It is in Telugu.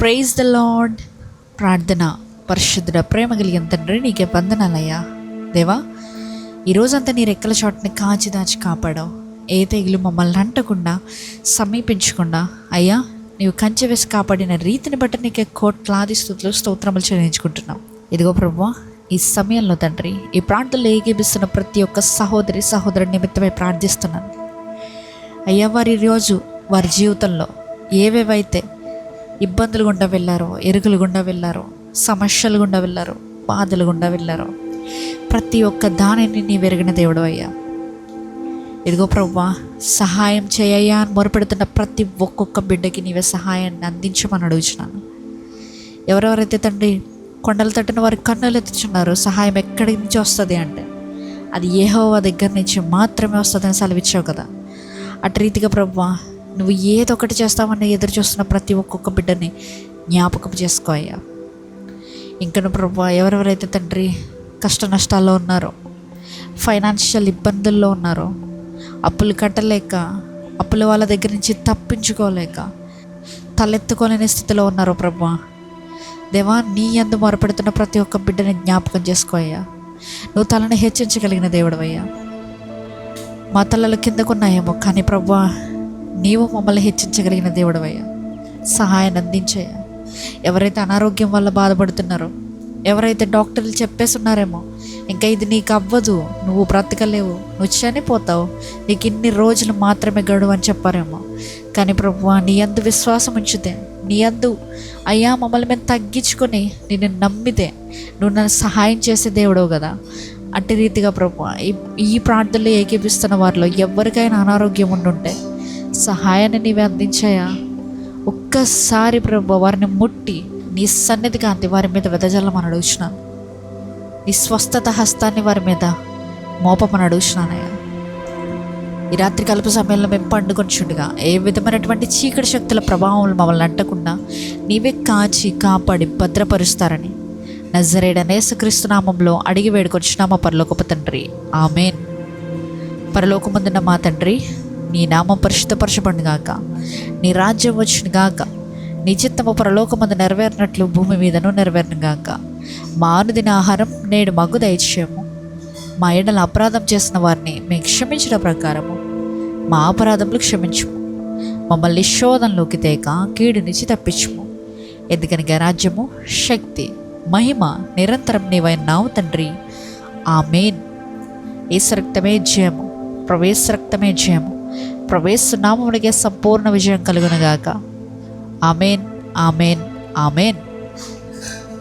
Praise the lord. ప్రార్థన. పరిశుద్ధుడ ప్రేమ కలిగిన తండ్రి, నీకే వందనాలయ్యా. దేవా, ఈరోజంతా నీ రెక్కల చోటుని కాచి దాచి కాపాడావు. ఏ తెగులు మమ్మల్ని అంటకుండా సమీపించకుండా అయ్యా నీవు కంచె వేసి కాపాడిన రీతిని బట్టి నీకే కోట్లాది స్తుతులు స్తోత్రములు చెల్లించుకుంటున్నాం. ఇదిగో ప్రభువా, ఈ సమయంలో తండ్రి, ఈ ప్రాంతంలో ఏకీపిస్తున్న ప్రతి ఒక్క సహోదరి సహోదరుడి నిమిత్తమై ప్రార్థిస్తున్నాను అయ్యా. వారి రోజు వారి జీవితంలో ఏవేవైతే ఇబ్బందులు గుండా వెళ్ళారో, ఎరుగులు గుండా వెళ్ళారో, సమస్యలు గుండా వెళ్ళారో, బాధలు గుండా వెళ్ళారో, ప్రతి ఒక్క దానిని నీ వెరిగిన దేవుడు అయ్యా. ఇదిగో ప్రభువా, సహాయం చేయయ్యా అని మొరపెడుతున్న ప్రతి ఒక్కొక్క బిడ్డకి నీవే సహాయాన్ని అందించమని అడుగుచున్నాను. ఎవరెవరైతే తండ్రి కొండలు తట్టిన వారి కన్నులు ఎత్తుచున్నారో, సహాయం ఎక్కడి నుంచి వస్తుంది అంటే అది యెహోవా దగ్గర నుంచి మాత్రమే వస్తుందని సెలవిచ్చావు కదా. అటు రీతిగా ప్రభువా, నువ్వు ఏదో ఒకటి చేస్తామని ఎదురు చూస్తున్న ప్రతి ఒక్కొక్క బిడ్డని జ్ఞాపకం చేసుకో అయ్యా. ఇంకను ప్రభువా, ఎవరెవరైతే తండ్రి కష్ట నష్టాల్లో ఉన్నారో, ఫైనాన్షియల్ ఇబ్బందుల్లో ఉన్నారో, అప్పులు కట్టలేక, అప్పుల వాళ్ళ దగ్గర నుంచి తప్పించుకోలేక, తలెత్తుకోలేని స్థితిలో ఉన్నారో ప్రభువా, దేవా, నీ యందు మొరపెడుతున్న ప్రతి ఒక్క బిడ్డని జ్ఞాపకం చేసుకో అయ్యా. నువ్వు తలను హెచ్చించగలిగిన దేవుడు అయ్యా. మా తలల కిందకున్నాయేమో కానీ ప్రభువా, నీవు మమ్మల్ని హెచ్చించగలిగిన దేవుడు అయ్యా. సహాయాన్ని అందించయ్యా. ఎవరైతే అనారోగ్యం వల్ల బాధపడుతున్నారో, ఎవరైతే డాక్టర్లు చెప్పేస్తున్నారేమో ఇంకా ఇది నీకు అవ్వదు, నువ్వు బ్రతకలేవు, నువ్వు చనిపోతావు, నీకు ఇన్ని రోజులు మాత్రమే గడువు అని చెప్పారేమో, కానీ ప్రభువా, నీ యందు విశ్వాసం ఉంచితే, నీ యందు అయ్యా మమ్మల్ని మేము తగ్గించుకొని నిన్ను నమ్మితే నువ్వు నన్ను సహాయం చేసే దేవుడవు కదా. అట్టి రీతిగా ప్రభువా, ఈ ప్రార్థనలో ఏకీపిస్తున్న వారిలో ఎవరికైనా అనారోగ్యం ఉండుంటే సహాయాన్ని నీవే అందించాయా. ఒక్కసారి ప్రభువా వారిని ముట్టి నీ సన్నిధి కాంతి వారి మీద వెదజల్లమని అడుగుచున్నాను. నీ స్వస్థత హస్తాన్ని వారి మీద మోపమని అడుగుచున్నానయ్యా. ఈ రాత్రి కలుపు సమయంలో మేము పండుకొనిచుండగా ఏ విధమైనటువంటి చీకటి శక్తుల ప్రభావం మమ్మల్ని అంటకుండా నీవే కాచి కాపాడి భద్రపరుస్తారని నజరేయుడైన యేసుక్రీస్తు నామంలో అడిగి వేడుకొచ్చున్నామా పరలోకపు తండ్రి, ఆమేన్. పరలోకమందున్న మా తండ్రి, నీ నామం పరిశుద్ధపరచబడును గాక, నీ రాజ్యం వచ్చును గాక, నీ చిత్తము పరలోకమందు నెరవేరినట్లు భూమి మీదను నెరవేరును గాక. మా అనుదిన ఆహారం నేడు మాకు దయచేయము. మా ఎడల అపరాధం చేసిన వారిని మేము క్షమించిన ప్రకారము మా అపరాధములు క్షమించుము. మమ్మల్ని శోధనలోకి తేక కీడు నుంచి తప్పించుము. ఎందుకనగా రాజ్యము, శక్తి, మహిమ నిరంతరం నీవైనావు తండ్రి, ఆమేన్. యేసు రక్తమే జయము, ప్రవేశ రక్తమే జయము, ప్రవేశ నామమునకే సంపూర్ణ విజయం కలుగునుగాక. ఆమేన్, ఆమేన్, ఆమేన్.